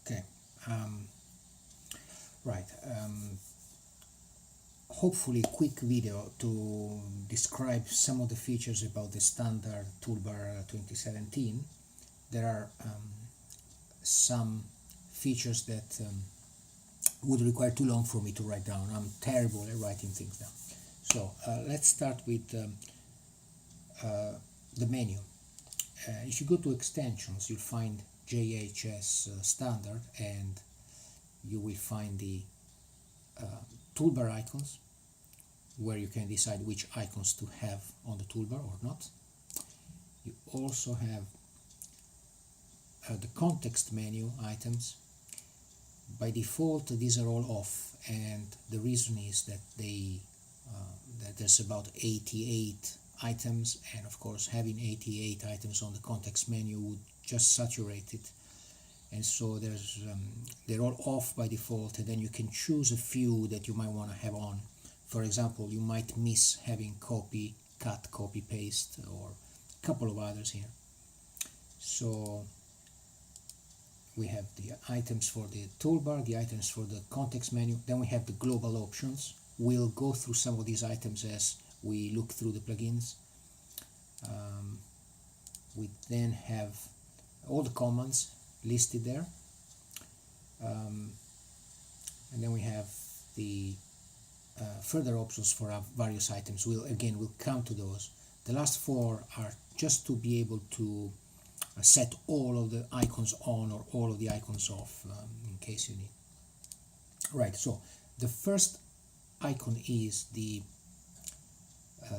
Okay, right. Hopefully quick video to describe some of the features about the standard toolbar 2017. There are some features that would require too long for me to write down. I'm terrible at writing things down. So let's start with the menu. If you go to extensions, you'll find JHS Standard, and you will find the toolbar icons, where you can decide which icons to have on the toolbar or not. You also have the context menu items. By default, these are all off, and the reason is that that there's about 88 items, and of course having 88 items on the context menu would just saturate it, and so they're all off by default, and then you can choose a few that you might want to have on. For example, you might miss having copy, cut, copy, paste, or a couple of others here. So we have the items for the toolbar, the items for the context menu, then we have the global options. We'll go through some of these items as we look through the plugins. We then have all the commands listed there, and then we have the further options for our various items. We'll come to those. The last four are just to be able to set all of the icons on or all of the icons off, in case you need. Right, so the first icon is the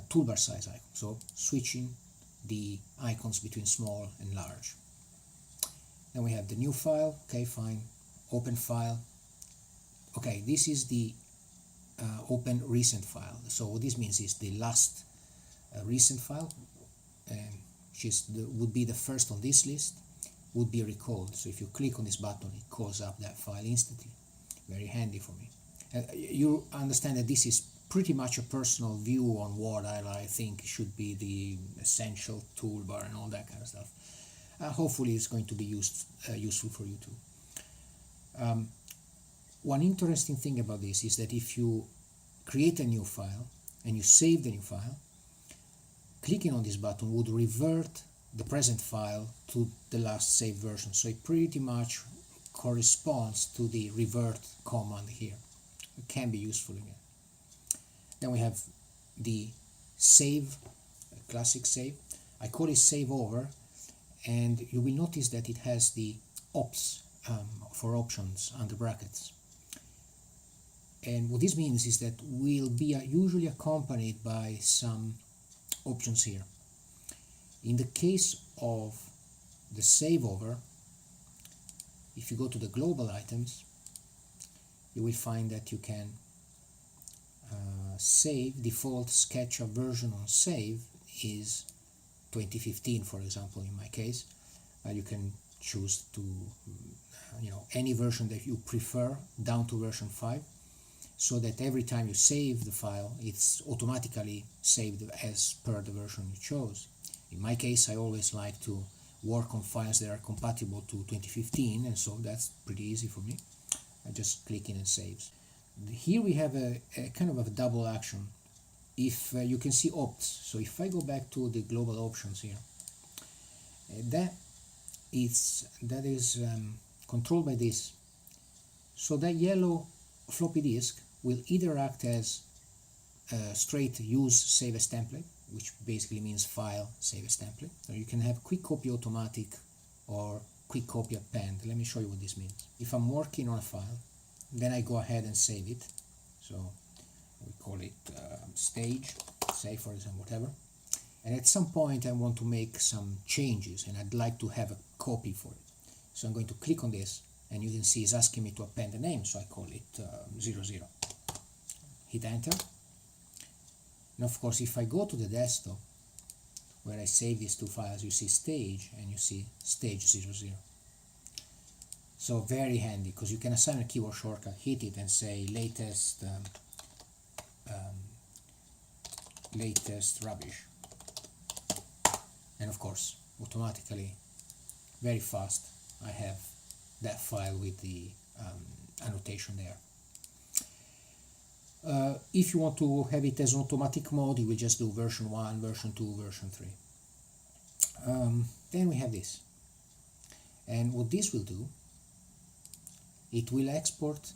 toolbar size icon, so switching the icons between small and large. Then we have the new file. Okay, fine. Open file. Okay, this is the open recent file. So what this means is the last recent file, which would be the first on this list, would be recalled. So if you click on this button, it calls up that file instantly. Very handy for me. You understand that this is pretty much a personal view on what I think should be the essential toolbar and all that kind of stuff. Hopefully it's going to be useful for you too. One interesting thing about this is that if you create a new file and you save the new file, clicking on this button would revert the present file to the last saved version. So it pretty much corresponds to the revert command here. It can be useful again. Then we have the save, classic save. I call it save over, and you will notice that it has the ops for options under brackets. And what this means is that we'll be usually accompanied by some options here. In the case of the save over, if you go to the global items, you will find that you can save. Default SketchUp version on save is 2015, for example. In my case, you can choose to any version that you prefer down to version 5, so that every time you save the file, it's automatically saved as per the version you chose. In my case, I always like to work on files that are compatible to 2015, and so that's pretty easy for me. I just click in and saves. Here we have a kind of a double action. If you can see opts, so if I go back to the global options here, that is controlled by this. So that yellow floppy disk will either act as a straight use save as template, which basically means file save as template, or you can have quick copy automatic or quick copy append. Let me show you what this means. If I'm working on a file, then I go ahead and save it. So we call it stage, save for example, whatever. And at some point I want to make some changes and I'd like to have a copy for it. So I'm going to click on this, and you can see it's asking me to append a name, so I call it 00. Hit enter. And of course, if I go to the desktop where I save these two files, you see stage and you see stage 00. So very handy, because you can assign a keyboard shortcut, hit it and say latest latest rubbish, and of course automatically, very fast, I have that file with the annotation there. If you want to have it as automatic mode, you will just do version 1, version 2, version 3. Then we have this. And what this will do, it will export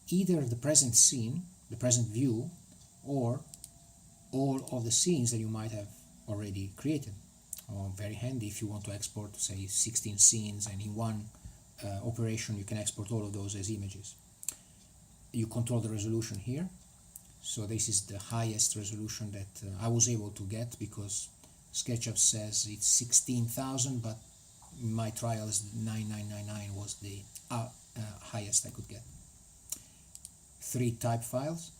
either the present scene, the present view, or all of the scenes that you might have already created. Or very handy if you want to export, say, 16 scenes, and in one operation you can export all of those as images. You control the resolution here. So this is the highest resolution that I was able to get, because SketchUp says it's 16,000, but in my trials 9999 was the highest I could get. 3 type files,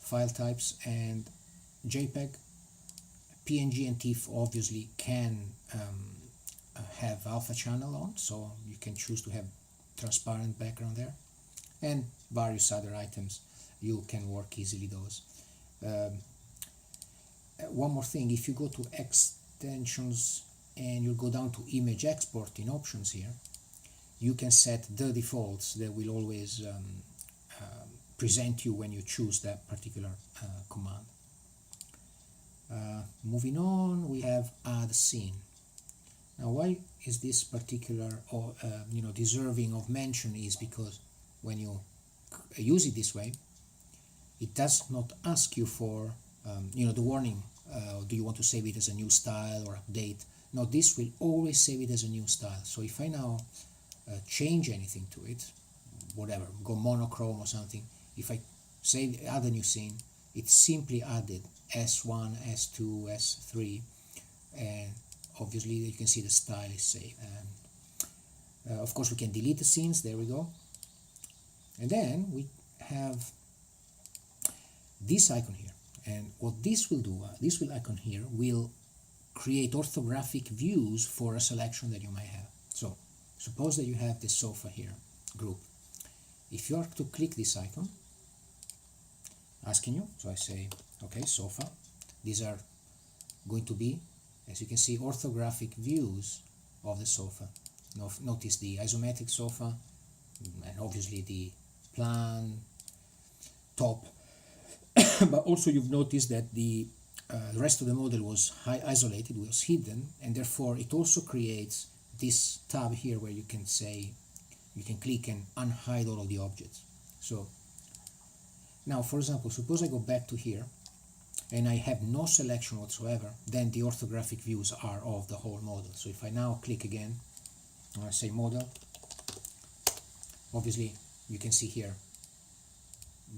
file types, and JPEG. PNG and TIFF obviously can have alpha channel on, so you can choose to have transparent background there, and various other items. You can work easily those. One more thing, if you go to extensions and you go down to image export in options here, you can set the defaults that will always present you when you choose that particular command. Moving on, we have add scene. Now, why is this particular or deserving of mention is because when you use it this way, it does not ask you for the warning, do you want to save it as a new style or update? No, this will always save it as a new style. So if I now change anything to it, whatever, go monochrome or something, if I add a new scene, it's simply added S1, S2, S3, and obviously you can see the style is saved. And of course we can delete the scenes, there we go. And then we have this icon here, and what this will do, this icon here will create orthographic views for a selection that you might have. So suppose that you have this sofa here group. If you are to click this icon, asking you, so I say okay, sofa, these are going to be, as you can see, orthographic views of the sofa. Notice the isometric sofa, and obviously the plan, top, but also you've noticed that the rest of the model was isolated, was hidden, and therefore it also creates this tab here where you can say, you can click and unhide all of the objects. So now, for example, suppose I go back to here and I have no selection whatsoever, then the orthographic views are of the whole model. So if I now click again, I say model, obviously you can see here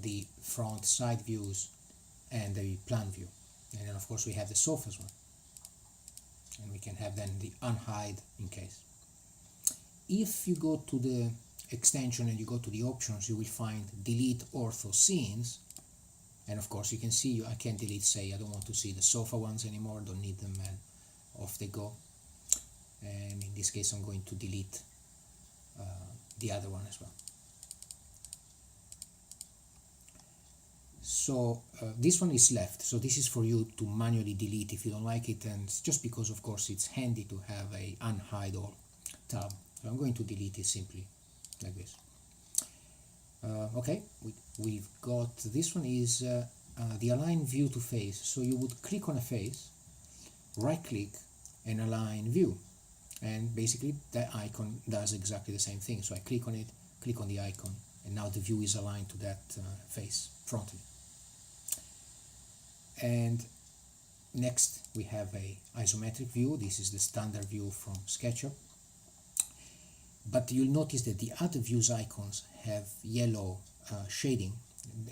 the front side views and the plan view. And then of course we have the sofas one. And we can have then the unhide in case. If you go to the extension and you go to the options, you will find delete ortho scenes, and of course you can see I can delete, say I don't want to see the sofa ones anymore, don't need them, and off they go. And in this case I'm going to delete the other one as well. So this one is left, so this is for you to manually delete if you don't like it, and just because of course it's handy to have a unhide all tab. So I'm going to delete it simply like this. Okay, we've got this one is the align view to face. So you would click on a face, right click and align view, and basically that icon does exactly the same thing. So I click on it, click on the icon, and now the view is aligned to that face frontally. And next we have a isometric view. This is the standard view from SketchUp. But you'll notice that the other views icons have yellow shading,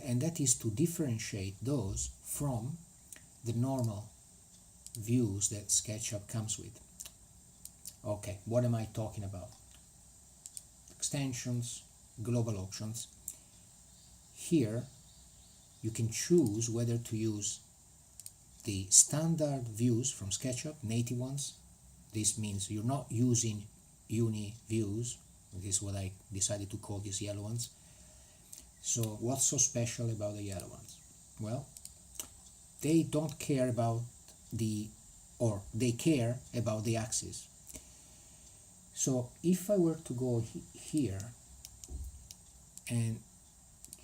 and that is to differentiate those from the normal views that SketchUp comes with. Okay, what am I talking about? Extensions, global options. Here you can choose whether to use the standard views from SketchUp, native ones. This means you're not using uni views. This is what I decided to call these yellow ones. So what's so special about the yellow ones? Well, they don't care about they care about the axis. So if I were to go here and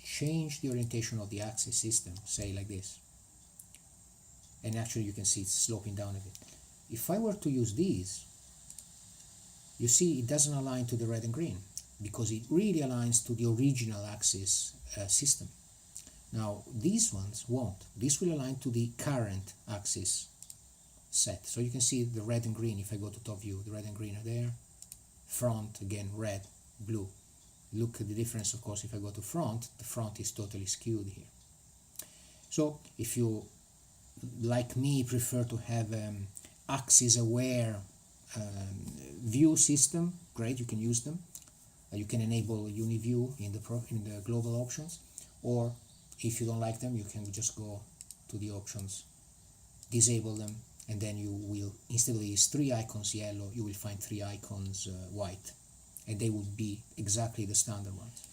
change the orientation of the axis system, say like this, and actually you can see it's sloping down a bit. If I were to use these, you see it doesn't align to the red and green because it really aligns to the original axis system. Now these ones won't. This will align to the current axis set. So you can see the red and green. If I go to top view, the red and green are there. Front, again, red, blue. Look at the difference, of course. If I go to front, the front is totally skewed here. So if you, like me, prefer to have axis aware view system, great, you can use them. You can enable UniView in the global options, or if you don't like them, you can just go to the options, disable them, and then you will, instead of these 3 icons yellow, you will find 3 icons white, and they would be exactly the standard ones.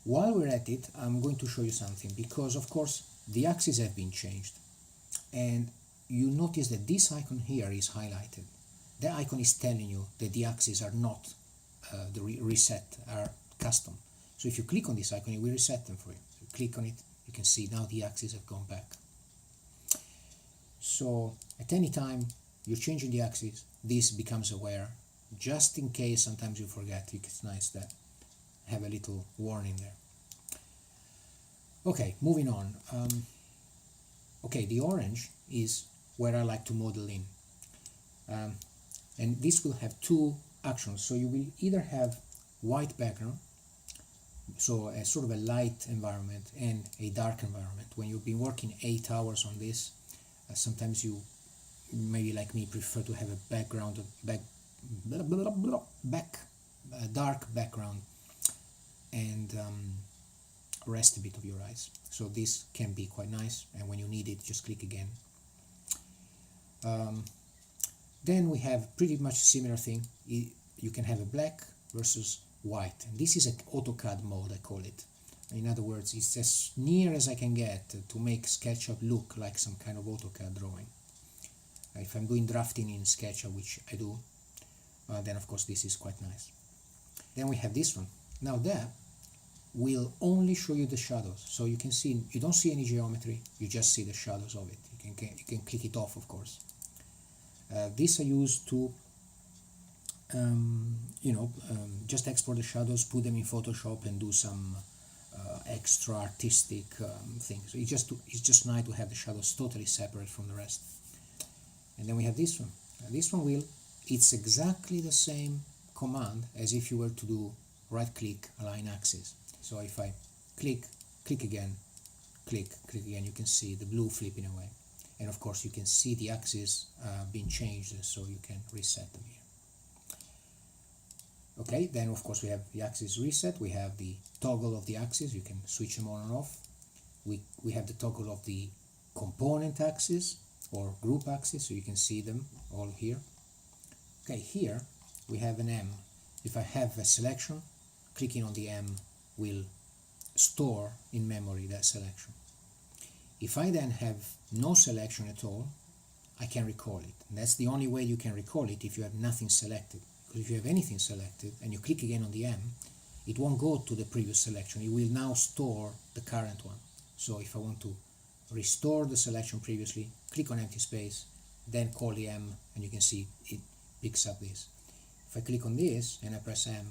While we're at it, I'm going to show you something, because of course the axes have been changed, and you notice that this icon here is highlighted. That icon is telling you that the axes are not reset, are custom. So if you click on this icon, it will reset them for you. So you click on it, you can see now the axes have gone back. So at any time you're changing the axis, this becomes aware, just in case sometimes you forget. It's nice to have a little warning there. Okay, moving on. Okay, the orange is where I like to model in. And this will have 2 actions. So you will either have white background, so a sort of a light environment, and a dark environment. When you've been working 8 hours on this, sometimes you, maybe like me, prefer to have a background, dark background, and rest a bit of your eyes. So this can be quite nice, and when you need it, just click again. Then we have pretty much similar thing. You can have a black versus white, and this is an AutoCAD mode, I call it. In other words, it's as near as I can get to make SketchUp look like some kind of AutoCAD drawing. If I'm doing drafting in SketchUp, which I do, then of course this is quite nice. Then we have this one. Now that will only show you the shadows, so you can see, you don't see any geometry, you just see the shadows of it. You can click it off, of course. This I use to just export the shadows, put them in Photoshop, and do some extra artistic things. So it's just nice to have the shadows totally separate from the rest. And then we have this one. This one it's exactly the same command as if you were to do right click, align axis. So if I click again, click again, you can see the blue flipping away. And of course you can see the axis being changed, so you can reset them here. Okay, then of course we have the axis reset, we have the toggle of the axis, you can switch them on and off. We have the toggle of the component axis or group axis, so you can see them all here. Okay, here we have an M. If I have a selection, clicking on the M will store in memory that selection. If I then have no selection at all, I can recall it. And that's the only way you can recall it, if you have nothing selected. Because if you have anything selected and you click again on the M, it won't go to the previous selection. It will now store the current one. So if I want to restore the selection previously, click on empty space, then call the M, and you can see it picks up this. If I click on this and I press M,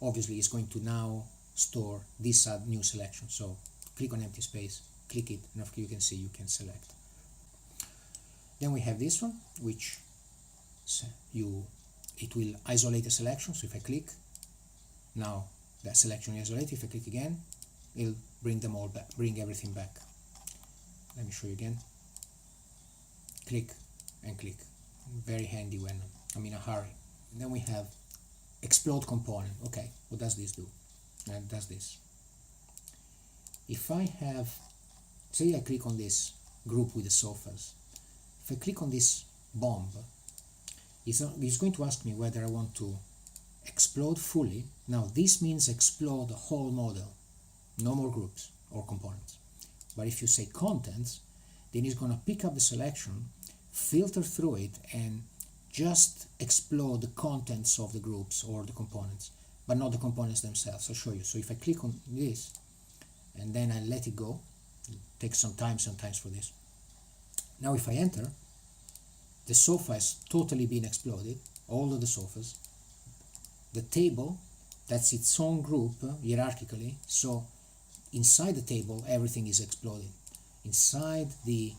obviously it's going to now store this new selection. So click on empty space, click it, and you can see you can select. Then we have this one, which it will isolate a selection. So if I click, now that selection is isolated. If I click again, it'll bring them all back, bring everything back. Let me show you again. Click and click. Very handy when I'm in a hurry. And then we have explode component. Okay, what does this do? It does this. If I have, say I click on this group with the sofas, if I click on this bomb, it's going to ask me whether I want to explode fully. Now this means explode the whole model, no more groups or components. But if you say contents, then it's going to pick up the selection, filter through it, and just explode the contents of the groups or the components, but not the components themselves. I'll show you. So if I click on this and then I let it go, it takes some time sometimes for this. Now if I enter, the sofa has totally been exploded, all of the sofas. The table, that's its own group hierarchically, so inside the table everything is exploded. Inside the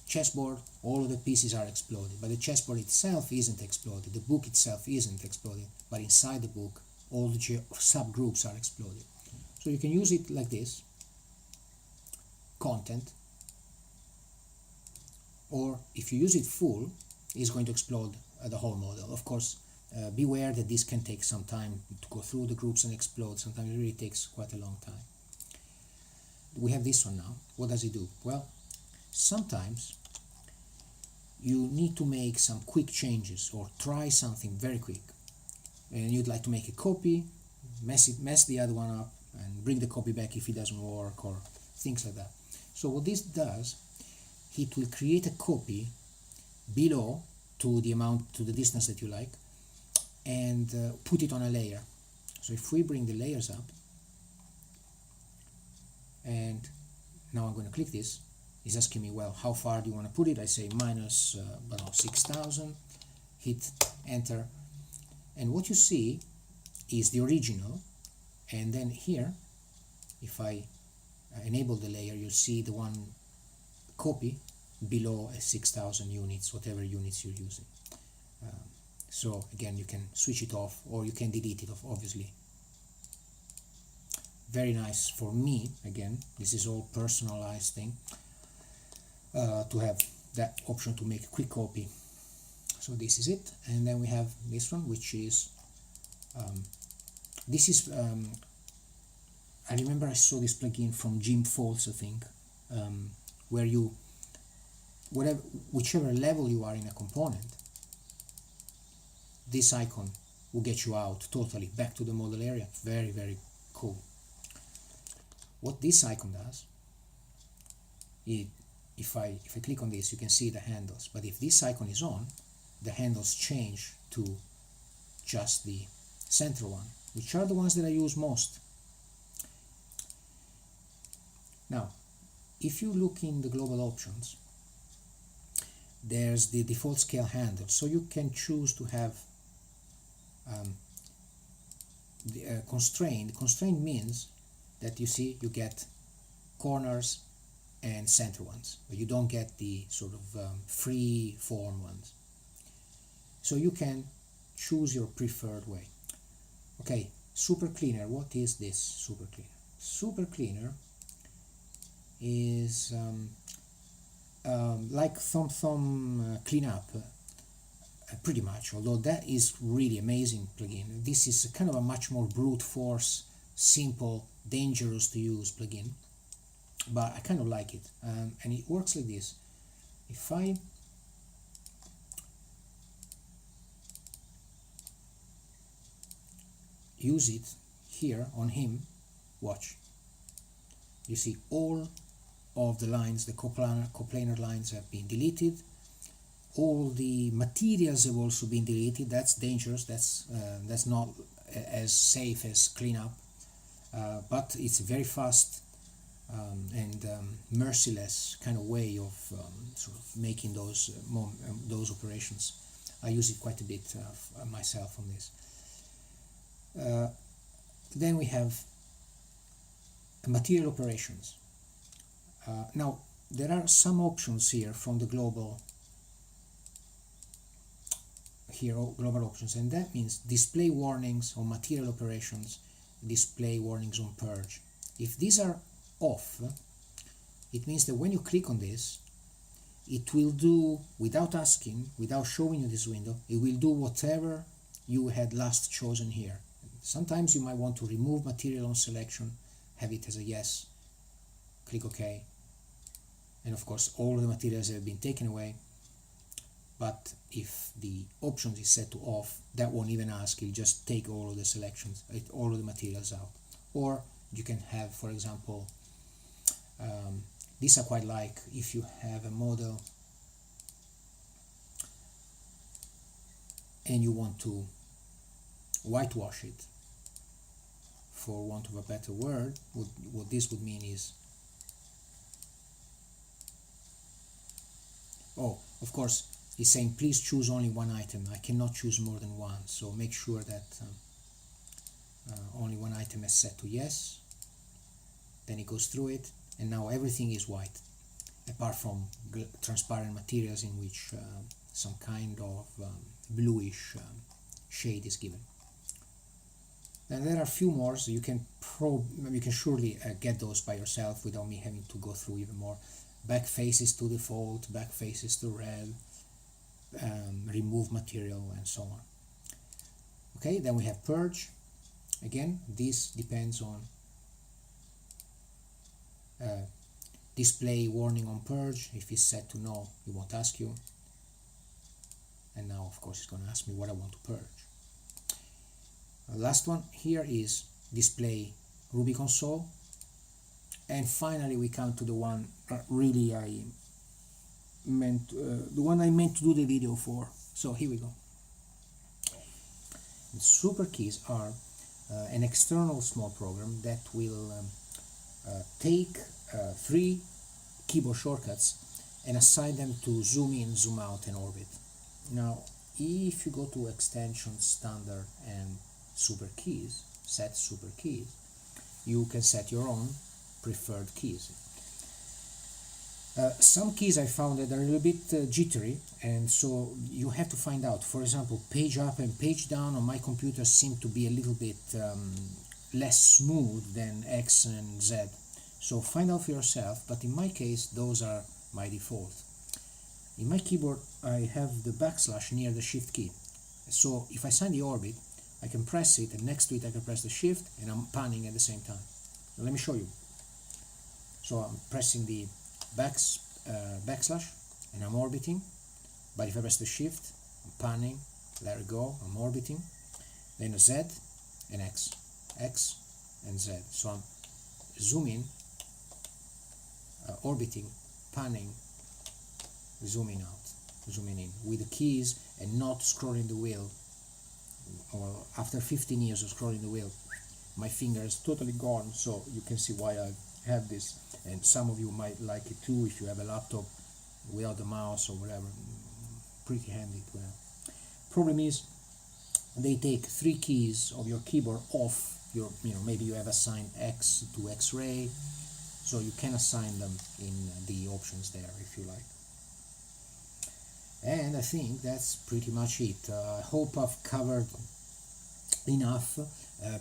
chessboard, all of the pieces are exploded, but the chessboard itself isn't exploded, the book itself isn't exploded, but inside the book all the subgroups are exploded. So you can use it like this, content, or if you use it full, it's going to explode the whole model. Of course, beware that this can take some time to go through the groups and explode. Sometimes it really takes quite a long time. We have this one now. What does it do? Well, sometimes you need to make some quick changes or try something very quick, and you'd like to make a copy, mess the other one up, and bring the copy back if it doesn't work, or things like that. So what this does, it will create a copy below to the distance that you like, and put it on a layer. So if we bring the layers up, and now I'm going to click this, it's asking me, well, how far do you want to put it? I say minus 6,000, hit enter, and what you see is the original, and then here, if I enable the layer, you'll see the one copy below 6,000 units, whatever units you're using. So again, you can switch it off, or you can delete it off, obviously. Very nice for me, again, this is all personalized thing, to have that option to make a quick copy. So this is it, and then we have this one, which is I remember I saw this plugin from Jim Foltz, I think, where you, whichever level you are in a component, this icon will get you out totally back to the model area. Very, very cool. What this icon does, if I click on this, you can see the handles, but if this icon is on, the handles change to just the central one, which are the ones that I use most. Now, if you look in the global options, there's the default scale handle, so you can choose to have the constraint. Constraint means that, you see, you get corners and center ones, but you don't get the sort of free form ones. So you can choose your preferred way. Okay, super cleaner. What is this super cleaner? Super cleaner is like thumb cleanup, pretty much, although that is really amazing plugin. This is kind of a much more brute force, simple, dangerous to use plugin, but I kind of like it, and it works like this. If I use it here on him, watch, you see all of the lines, the coplanar lines have been deleted. All the materials have also been deleted. That's dangerous. That's not as safe as cleanup, but it's a very fast and merciless kind of way of sort of making those operations. I use it quite a bit myself on this. Then we have material operations. Now there are some options here from the global options, and that means display warnings on material operations, display warnings on purge. If these are off, it means that when you click on this, it will do, without asking, without showing you this window, it will do whatever you had last chosen here. Sometimes you might want to remove material on selection, have it as a yes, click OK, and of course all of the materials have been taken away. But if the options is set to off, that won't even ask, it'll just take all of the selections, all of the materials out. Or you can have, for example, this I quite like, if you have a model and you want to whitewash it, for want of a better word, what this would mean is, oh, of course, it's saying please choose only one item. I cannot choose more than one, so make sure that only one item is set to yes. Then it goes through it, and now everything is white, apart from transparent materials in which some kind of bluish shade is given. And there are a few more, so you can surely get those by yourself without me having to go through even more. Back faces to default, back faces to red, remove material, and so on. Okay, then we have purge. Again, this depends on display warning on purge. If it's set to no, it won't ask you. And now, of course, it's going to ask me what I want to purge. Last one here is display Ruby console. And finally, we come to the one really I meant, the one I meant to do the video for. So here we go. The super keys are an external small program that will take 3 keyboard shortcuts and assign them to zoom in, zoom out, and orbit. Now, if you go to extension, standard, and super keys, set super keys, you can set your own preferred keys. Some keys I found that are a little bit jittery, and so you have to find out. For example, page up and page down on my computer seem to be a little bit less smooth than X and Z. So find out for yourself, but in my case, those are my default. In my keyboard, I have the backslash near the shift key. So if I sign the orbit, I can press it, and next to it I can press the shift, and I'm panning at the same time. Now, let me show you. So I'm pressing the backslash, and I'm orbiting. But if I press the shift, I'm panning, let it go, I'm orbiting. Then a Z and X, X and Z. So I'm zooming, orbiting, panning, zooming out, zooming in with the keys, and not scrolling the wheel. Or after 15 years of scrolling the wheel, my finger is totally gone, so you can see why I have this. And some of you might like it too if you have a laptop without the mouse or whatever. Pretty handy to have. Problem is, they take 3 keys of your keyboard off your, maybe you have assigned X to X-ray, so you can assign them in the options there if you like. And I think that's pretty much it. I hope I've covered enough.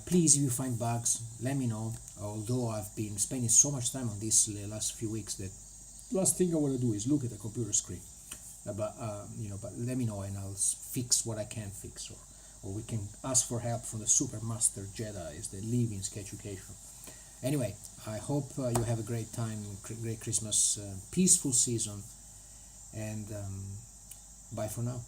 Please, if you find bugs, let me know. Although I've been spending so much time on this last few weeks, that last thing I want to do is look at the computer screen. But let me know, and I'll fix what I can fix, or we can ask for help from the super master Jedis that live in Sketch Education. Anyway, I hope you have a great time, great Christmas, peaceful season, and bye for now.